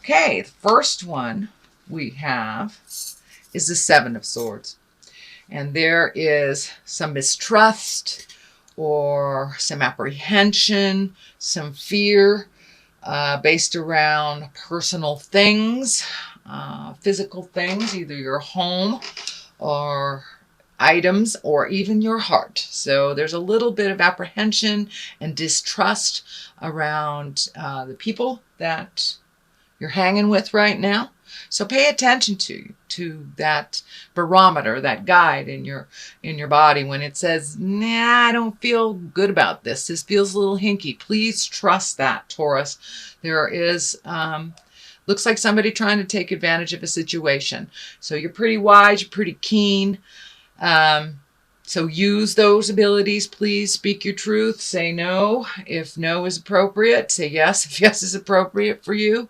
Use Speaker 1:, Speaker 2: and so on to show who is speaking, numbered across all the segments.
Speaker 1: Okay, the first one we have is the Seven of Swords. And there is some mistrust or some apprehension, some fear based around personal things, physical things, either your home or items or even your heart. So there's a little bit of apprehension and distrust around the people that you're hanging with right now. So pay attention to that barometer, that guide in your body when it says, nah, I don't feel good about this. This feels a little hinky. Please trust that, Taurus. There is looks like somebody trying to take advantage of a situation. So you're pretty wise, you're pretty keen. So use those abilities. Please speak your truth. Say no if no is appropriate. Say yes if yes is appropriate for you.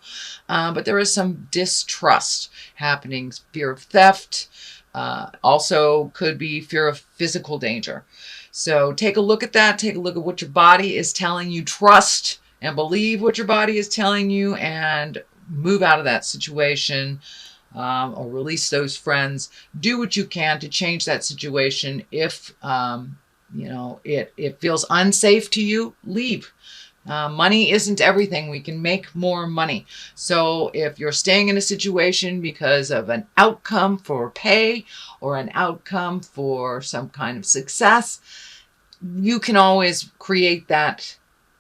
Speaker 1: But there is some distrust happening. Fear of theft. Also could be fear of physical danger. So take a look at that. Take a look at what your body is telling you. Trust and believe what your body is telling you and move out of that situation. Or release those friends. Do what you can to change that situation. If it feels unsafe to you, leave. Money isn't everything. We can make more money. So if you're staying in a situation because of an outcome for pay or an outcome for some kind of success, you can always create that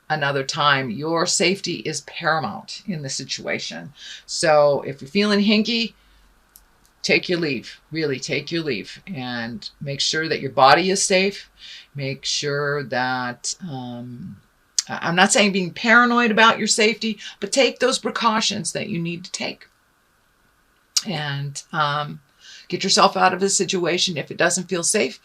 Speaker 1: another time. Your safety is paramount in the situation. So if you're feeling hinky, take your leave. Really take your leave and make sure that your body is safe. Make sure that, I'm not saying being paranoid about your safety, but take those precautions that you need to take. And get yourself out of the situation if it doesn't feel safe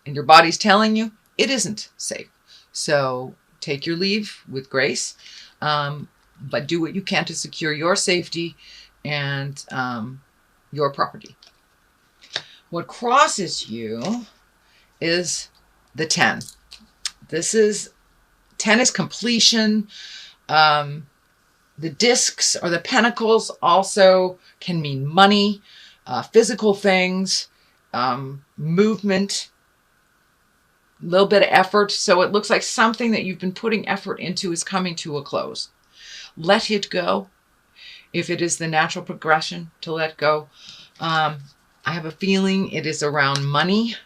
Speaker 1: and your body's telling you it isn't safe. So take your leave with grace, but do what you can to secure your safety and your property. What crosses you is the 10. 10 is completion. The discs or the pentacles also can mean money, physical things, movement, a little bit of effort. So it looks like something that you've been putting effort into is coming to a close. Let it go. If it is the natural progression to let go. I have a feeling it is around money,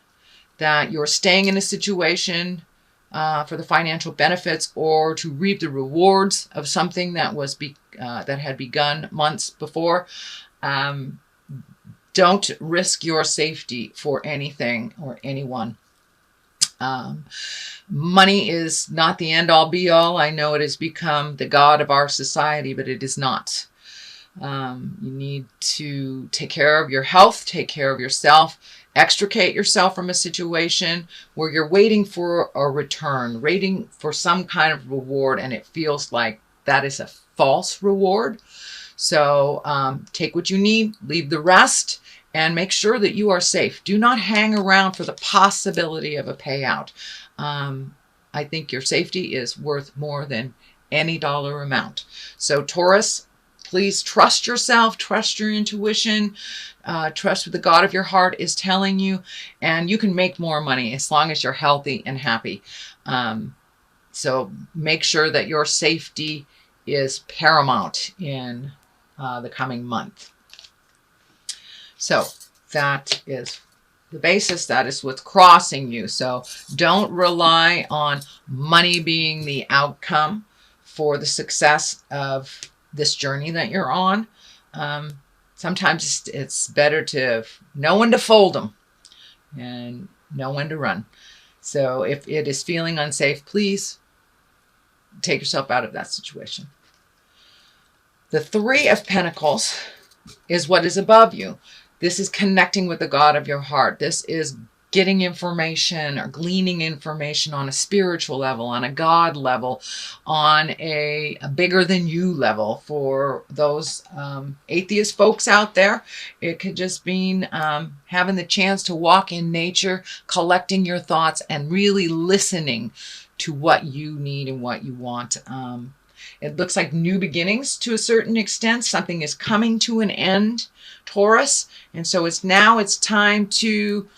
Speaker 1: that you're staying in a situation for the financial benefits or to reap the rewards of something that was that had begun months before. Don't risk your safety for anything or anyone. Money is not the end all be all. I know it has become the god of our society, but it is not. You need to take care of your health, take care of yourself, extricate yourself from a situation where you're waiting for a return, waiting for some kind of reward, and it feels like that is a false reward. So take what you need, leave the rest, and make sure that you are safe. Do not hang around for the possibility of a payout. I think your safety is worth more than any dollar amount. So Taurus, please trust yourself, trust your intuition, trust what the God of your heart is telling you, and you can make more money as long as you're healthy and happy. So make sure that your safety is paramount in the coming month. So that is the basis. That is what's crossing you. So don't rely on money being the outcome for the success of this journey that you're on. Sometimes it's better to know when to fold them and know when to run. So if it is feeling unsafe, please take yourself out of that situation. The Three of Pentacles is what is above you. This is connecting with the God of your heart. This is getting information or gleaning information on a spiritual level, on a God level, on a bigger than you level. For those atheist folks out there, it could just mean having the chance to walk in nature, collecting your thoughts, and really listening to what you need and what you want. It looks like new beginnings to a certain extent. Something is coming to an end, Taurus. And so it's time to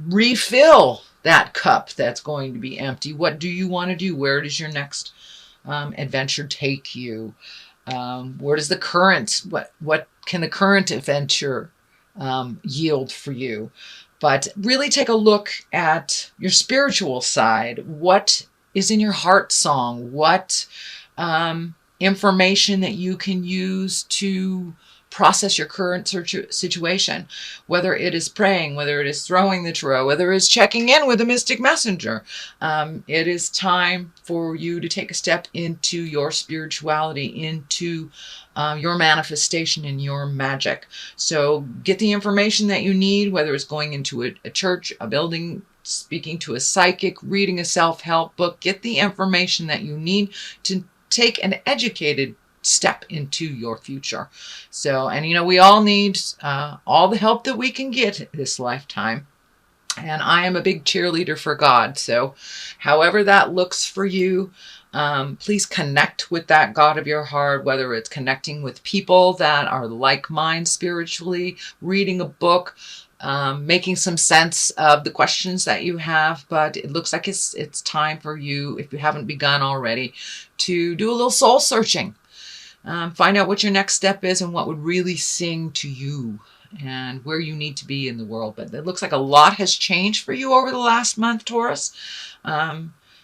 Speaker 1: refill that cup that's going to be empty. What do you want to do? Where does your next adventure take you? Where does the current, what can the current adventure yield for you? But really take a look at your spiritual side. What is in your heart song? What information that you can use to process your current situation, whether it is praying, whether it is throwing the tarot, whether it is checking in with a mystic messenger. It is time for you to take a step into your spirituality, into your manifestation and your magic. So get the information that you need, whether it's going into a church, a building, speaking to a psychic, reading a self-help book. Get the information that you need to take an educated step into your future. So, and we all need all the help that we can get this lifetime. And I am a big cheerleader for God. So however that looks for you, please connect with that God of your heart, whether it's connecting with people that are like mind spiritually, reading a book, making some sense of the questions that you have. But it looks like it's time for you, if you haven't begun already, to do a little soul searching. Find out what your next step is and what would really sing to you and where you need to be in the world. But it looks like a lot has changed for you over the last month, Taurus.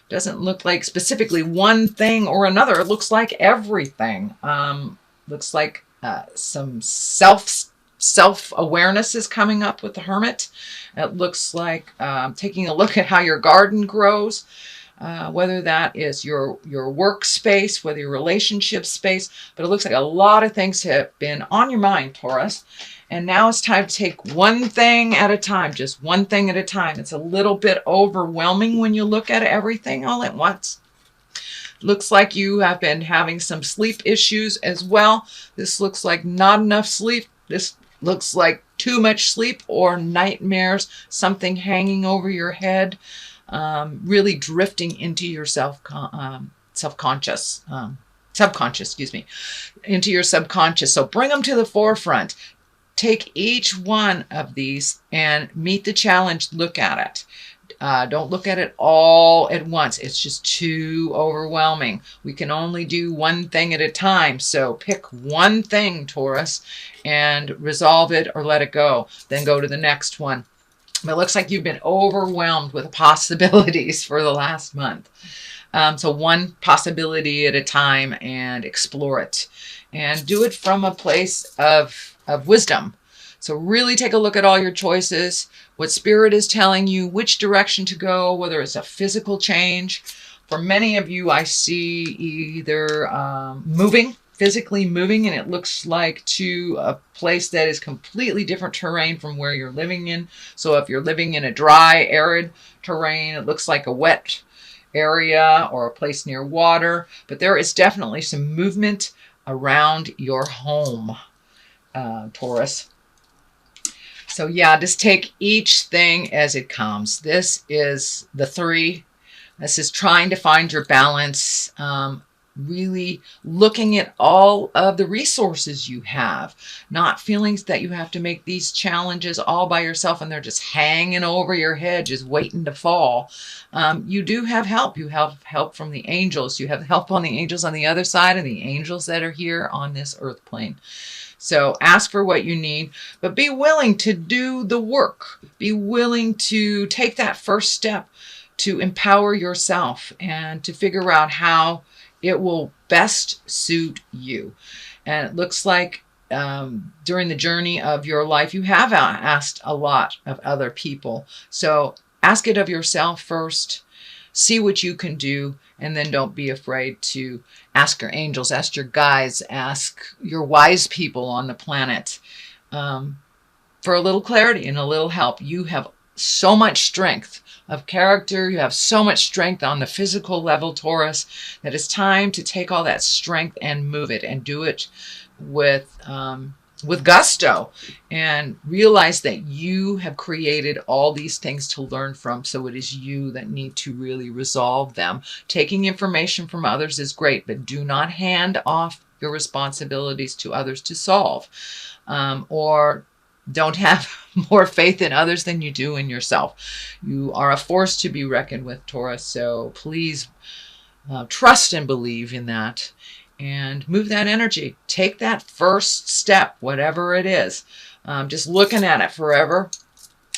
Speaker 1: Doesn't look like specifically one thing or another. It looks like everything. Looks like some self-awareness is coming up with the Hermit. It looks like taking a look at how your garden grows. Whether that is your workspace, whether your relationship space, but it looks like a lot of things have been on your mind, Taurus. And now it's time to take one thing at a time, just one thing at a time. It's a little bit overwhelming when you look at everything all at once. Looks like you have been having some sleep issues as well. This looks like not enough sleep. This looks like too much sleep or nightmares, something hanging over your head. Really drifting into your subconscious, into your subconscious. So bring them to the forefront. Take each one of these and meet the challenge. Look at it. Don't look at it all at once. It's just too overwhelming. We can only do one thing at a time. So pick one thing, Taurus, and resolve it or let it go. Then go to the next one. It looks like you've been overwhelmed with possibilities for the last month. So one possibility at a time and explore it. And do it from a place of wisdom. So really take a look at all your choices, what spirit is telling you, which direction to go, whether it's a physical change. For many of you, I see either physically moving, and it looks like to a place that is completely different terrain from where you're living in. So if you're living in a dry, arid terrain, it looks like a wet area or a place near water. But there is definitely some movement around your home, Taurus. So yeah, just take each thing as it comes. This is the 3. This is trying to find your balance. Really looking at all of the resources you have, not feeling that you have to make these challenges all by yourself and they're just hanging over your head, just waiting to fall. You do have help. You have help from the angels. You have help on the angels on the other side and the angels that are here on this earth plane. So ask for what you need, but be willing to do the work. Be willing to take that first step to empower yourself and to figure out how it will best suit you. And it looks like during the journey of your life, you have asked a lot of other people. So ask it of yourself first, see what you can do, and then don't be afraid to ask your angels, ask your guides, ask your wise people on the planet for a little clarity and a little help. You have so much strength of character. You have so much strength on the physical level, Taurus, that it's time to take all that strength and move it and do it with with gusto, and realize that you have created all these things to learn from. So it is you that need to really resolve them. Taking information from others is great, but do not hand off your responsibilities to others to solve, or don't have more faith in others than you do in yourself. You are a force to be reckoned with, Taurus. So please trust and believe in that, and move that energy. Take that first step, whatever it is. Just looking at it forever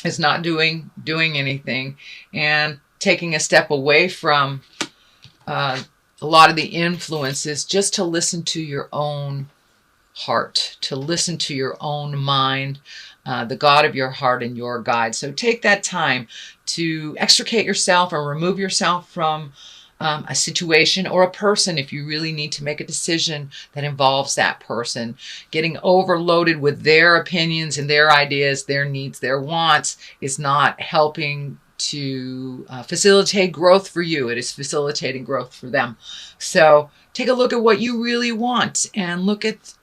Speaker 1: is not doing anything, and taking a step away from a lot of the influences, just to listen to your own heart, to listen to your own mind, the God of your heart and your guide. So take that time to extricate yourself or remove yourself from a situation or a person if you really need to make a decision that involves that person. Getting overloaded with their opinions and their ideas, their needs, their wants is not helping to facilitate growth for you. It is facilitating growth for them. So take a look at what you really want, and look at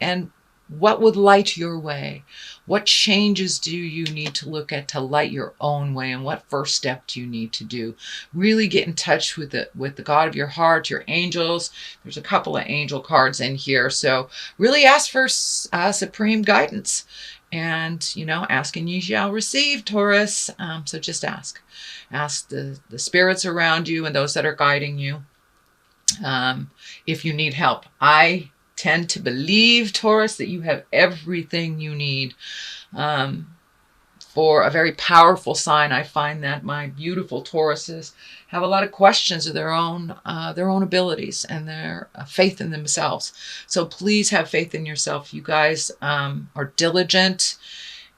Speaker 1: what would light your way. What changes do you need to look at to light your own way, and what first step do you need to do? Really get in touch with the God of your heart, your angels. There's a couple of angel cards in here, so really ask for supreme guidance. And ask and ye shall receive, Taurus. So just ask the spirits around you and those that are guiding you, if you need help. I tend to believe, Taurus, that you have everything you need for a very powerful sign. I find that my beautiful Tauruses have a lot of questions of their own abilities and their faith in themselves. So please have faith in yourself. You guys are diligent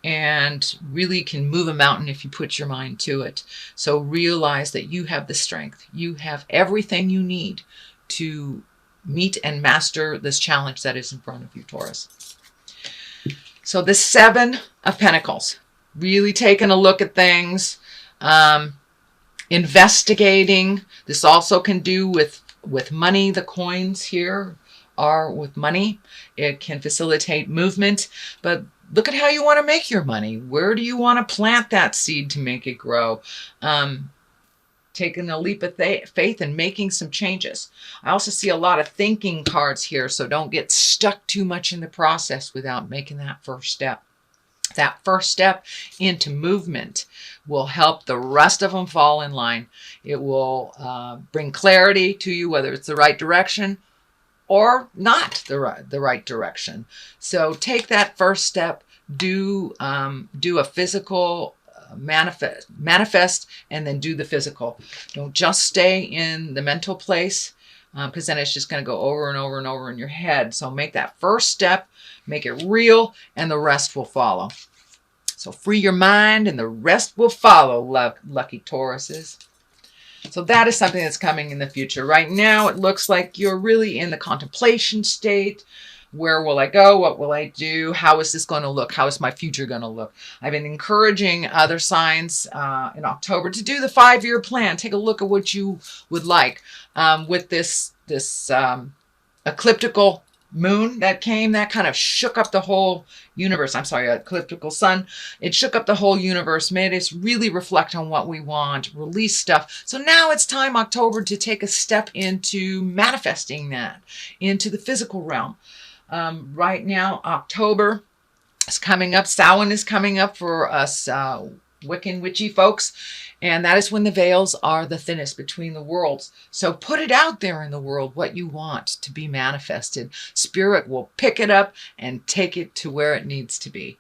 Speaker 1: and really can move a mountain if you put your mind to it. So realize that you have the strength. You have everything you need to meet and master this challenge that is in front of you, Taurus. So the Seven of Pentacles, really taking a look at things, investigating. This also can do with money. The coins here are with money. It can facilitate movement, but look at how you want to make your money. Where do you want to plant that seed to make it grow? Taking a leap of faith and making some changes. I also see a lot of thinking cards here, so don't get stuck too much in the process without making that first step. That first step into movement will help the rest of them fall in line. It will bring clarity to you, whether it's the right direction or not the right direction. So take that first step. Do a physical manifest, and then do the physical. Don't just stay in the mental place, because then it's just going to go over and over and over in your head. So make that first step, make it real, and the rest will follow. So free your mind and the rest will follow, lucky Tauruses. So that is something that's coming in the future. Right now, it looks like you're really in the contemplation state. Where will I go? What will I do? How is this going to look? How is my future going to look? I've been encouraging other signs in October to do the 5-year plan. Take a look at what you would like. With this ecliptical moon that came, that kind of shook up the whole universe. I'm sorry, ecliptical sun. It shook up the whole universe, made us really reflect on what we want, release stuff. So now it's time, October, to take a step into manifesting that into the physical realm. Right now, October is coming up. Samhain is coming up for us Wiccan witchy folks, and that is when the veils are the thinnest between the worlds. So put it out there in the world, what you want to be manifested. Spirit will pick it up and take it to where it needs to be.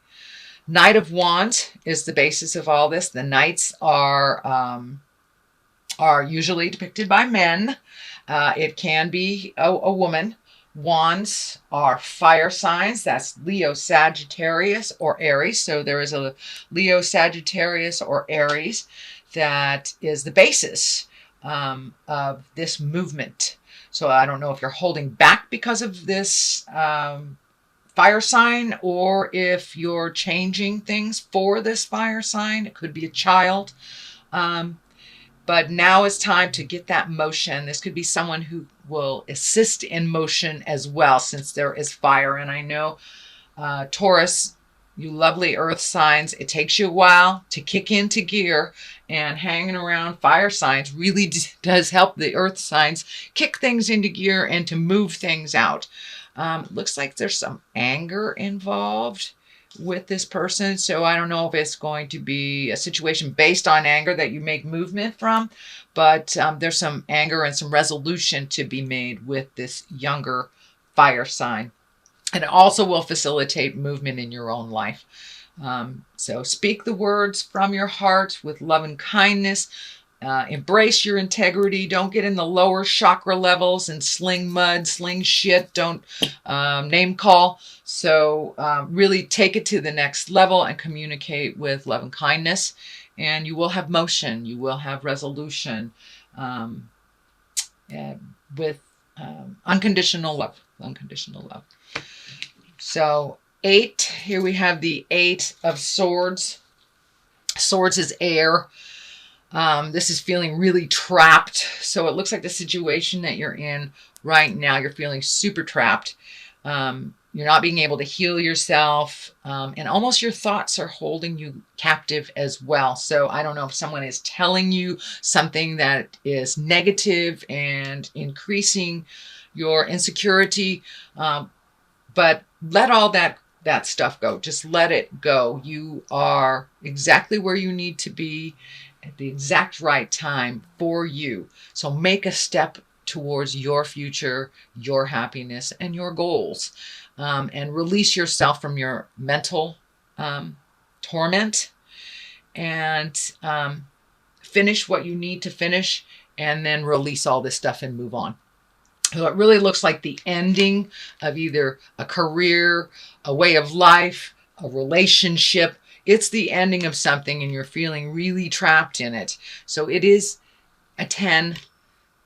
Speaker 1: Knight of Wands is the basis of all this. The knights are usually depicted by men. It can be a woman. Wands are fire signs. That's Leo, Sagittarius, or Aries. So there is a Leo, Sagittarius, or Aries that is the basis of this movement. So I don't know if you're holding back because of this fire sign, or if you're changing things for this fire sign. It could be a child. But now is time to get that motion. This could be someone who will assist in motion as well, since there is fire. And I know Taurus, you lovely earth signs, it takes you a while to kick into gear, and hanging around fire signs really does help the earth signs kick things into gear and to move things out. Looks like there's some anger involved with this person. So I don't know if it's going to be a situation based on anger that you make movement from, but there's some anger and some resolution to be made with this younger fire sign. And it also will facilitate movement in your own life. So speak the words from your heart with love and kindness. Embrace your integrity. Don't get in the lower chakra levels and sling mud, sling shit. Don't name call. So really take it to the next level and communicate with love and kindness. And you will have motion. You will have resolution with unconditional love. Unconditional love. So 8, here we have the 8 of Swords. Swords is air. This is feeling really trapped. So it looks like the situation that you're in right now, you're feeling super trapped. You're not being able to heal yourself. And almost your thoughts are holding you captive as well. So I don't know if someone is telling you something that is negative and increasing your insecurity. But let all that stuff go. Just let it go. You are exactly where you need to be at the exact right time for you. So make a step towards your future, your happiness, and your goals. And release yourself from your mental torment and finish what you need to finish, and then release all this stuff and move on. So it really looks like the ending of either a career, a way of life, a relationship. It's the ending of something and you're feeling really trapped in it. So it is a 10.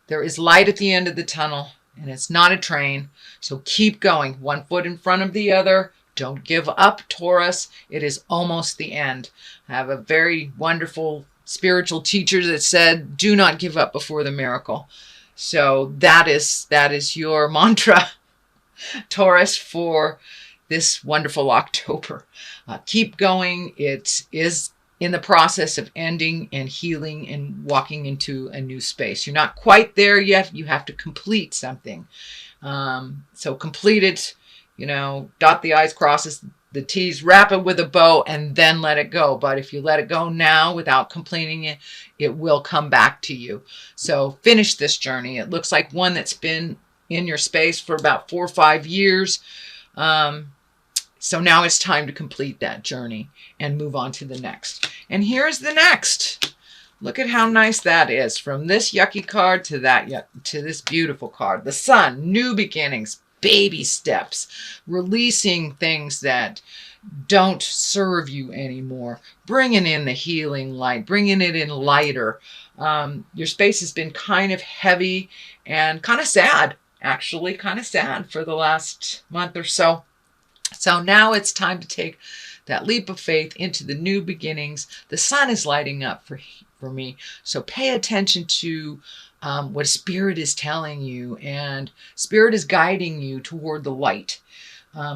Speaker 1: There is light at the end of the tunnel, and it's not a train. So keep going, one foot in front of the other. Don't give up, Taurus. It is almost the end. I have a very wonderful spiritual teacher that said, do not give up before the miracle. So that is your mantra, Taurus, for this wonderful October. Keep going. It is in the process of ending and healing and walking into a new space. You're not quite there yet. You have to complete something. So complete it, dot the I's, crosses the T's, wrap it with a bow, and then let it go. But if you let it go now without completing it, it will come back to you. So finish this journey. It looks like one that's been in your space for about 4 or 5 years. So now it's time to complete that journey and move on to the next. And here's the next. Look at how nice that is. From this yucky card to to this beautiful card. The Sun, new beginnings, baby steps, releasing things that don't serve you anymore, bringing in the healing light, bringing it in lighter. Your space has been kind of heavy and kind of sad, actually, kind of sad for the last month or so. So now it's time to take that leap of faith into the new beginnings. The sun is lighting up for me. So pay attention to what Spirit is telling you, and Spirit is guiding you toward the light,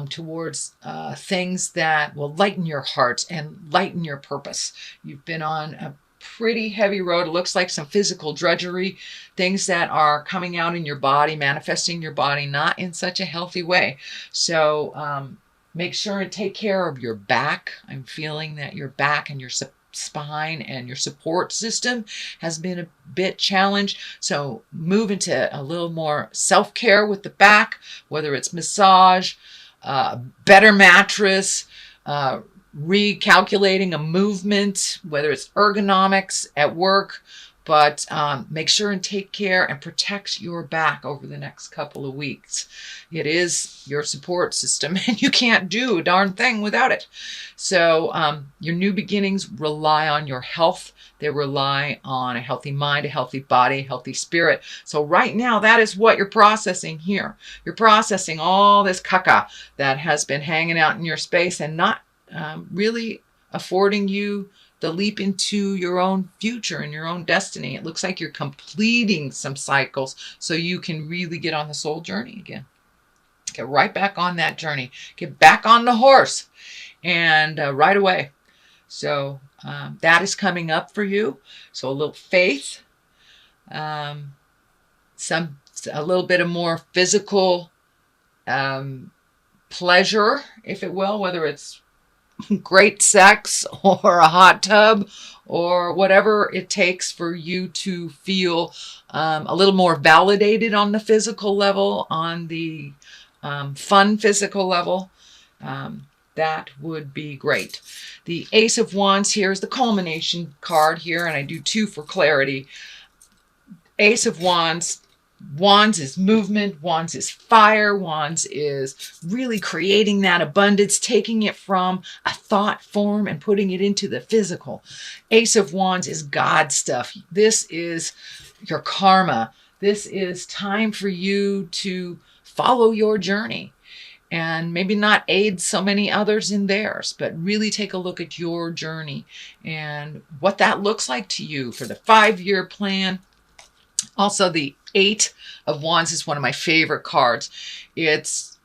Speaker 1: towards things that will lighten your heart and lighten your purpose. You've been on a pretty heavy road. It looks like some physical drudgery, things that are coming out in your body, manifesting your body, not in such a healthy way. So make sure and take care of your back. I'm feeling that your back and your spine and your support system has been a bit challenged. So move into a little more self-care with the back, whether it's massage, better mattress, recalculating a movement, whether it's ergonomics at work. But make sure and take care and protect your back over the next couple of weeks. It is your support system, and you can't do a darn thing without it. So your new beginnings rely on your health. They rely on a healthy mind, a healthy body, a healthy spirit. So right now, that is what you're processing here. You're processing all this caca that has been hanging out in your space and not really affording you the leap into your own future and your own destiny. It looks like you're completing some cycles so you can really get on the soul journey again. Get right back on that journey. Get back on the horse and right away. So that is coming up for you. So a little faith, a little bit of more physical pleasure, if it will, whether it's great sex or a hot tub or whatever it takes for you to feel a little more validated on the physical level, on the fun physical level. That would be great. The Ace of Wands here is the culmination card here, and I do two for clarity. Ace of Wands. Wands is movement. Wands is fire. Wands is really creating that abundance, taking it from a thought form and putting it into the physical. Ace of Wands is God stuff. This is your karma. This is time for you to follow your journey and maybe not aid so many others in theirs, but really take a look at your journey and what that looks like to you for the 5-year plan. Also, the Eight of Wands is one of my favorite cards. It's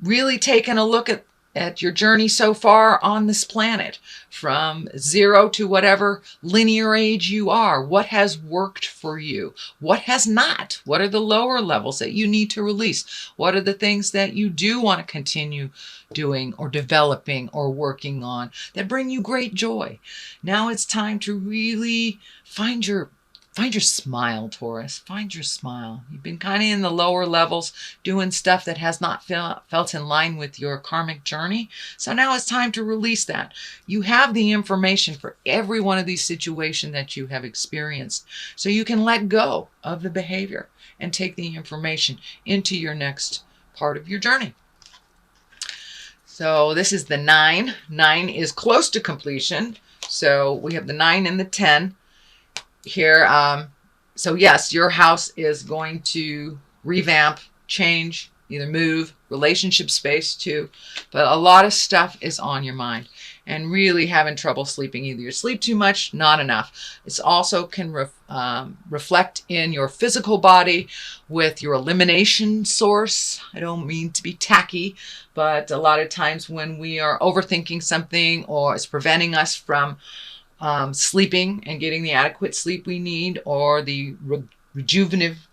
Speaker 1: really taking a look at your journey so far on this planet, from 0 to whatever linear age you are. What has worked for you? What has not? What are the lower levels that you need to release? What are the things that you do want to continue doing or developing or working on that bring you great joy? Now it's time to really find your smile, Taurus. Find your smile. You've been kind of in the lower levels doing stuff that has not felt in line with your karmic journey. So now it's time to release that. You have the information for every one of these situations that you have experienced. So you can let go of the behavior and take the information into your next part of your journey. So this is the 9. 9 is close to completion. So we have the 9 and the 10. Here, so yes, your house is going to revamp, change, either move, relationship space too, but a lot of stuff is on your mind and really having trouble sleeping. Either you sleep too much, not enough. It's also can reflect in your physical body with your elimination source. I don't mean to be tacky, but a lot of times when we are overthinking something or it's preventing us from sleeping and getting the adequate sleep we need, or the rejuvenative,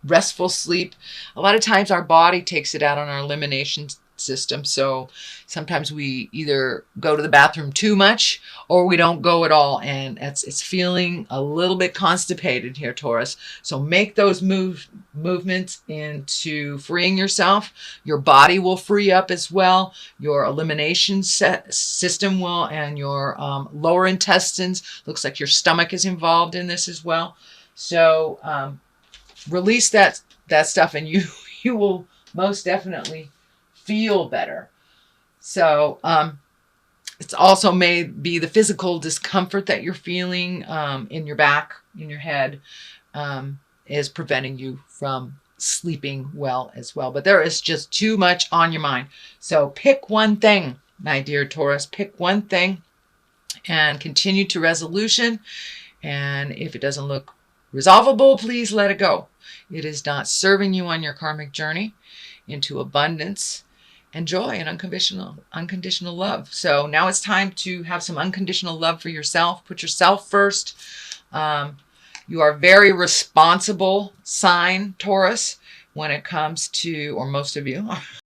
Speaker 1: restful sleep, a lot of times our body takes it out on our elimination system. So sometimes we either go to the bathroom too much or we don't go at all, and it's feeling a little bit constipated here, Taurus. So make those movements into freeing yourself. Your body will free up as well. Your elimination system will, and your lower intestines. Looks like your stomach is involved in this as well. So release that stuff, and you will most definitely feel better. So it's also may be the physical discomfort that you're feeling in your back, in your head, is preventing you from sleeping well as well. But there is just too much on your mind. So pick one thing, my dear Taurus. Pick one thing and continue to resolution. And if it doesn't look resolvable, please let it go. It is not serving you on your karmic journey into abundance and joy and unconditional love. So now it's time to have some unconditional love for yourself. Put yourself first. You are very responsible sign, Taurus, when it comes to, or most of you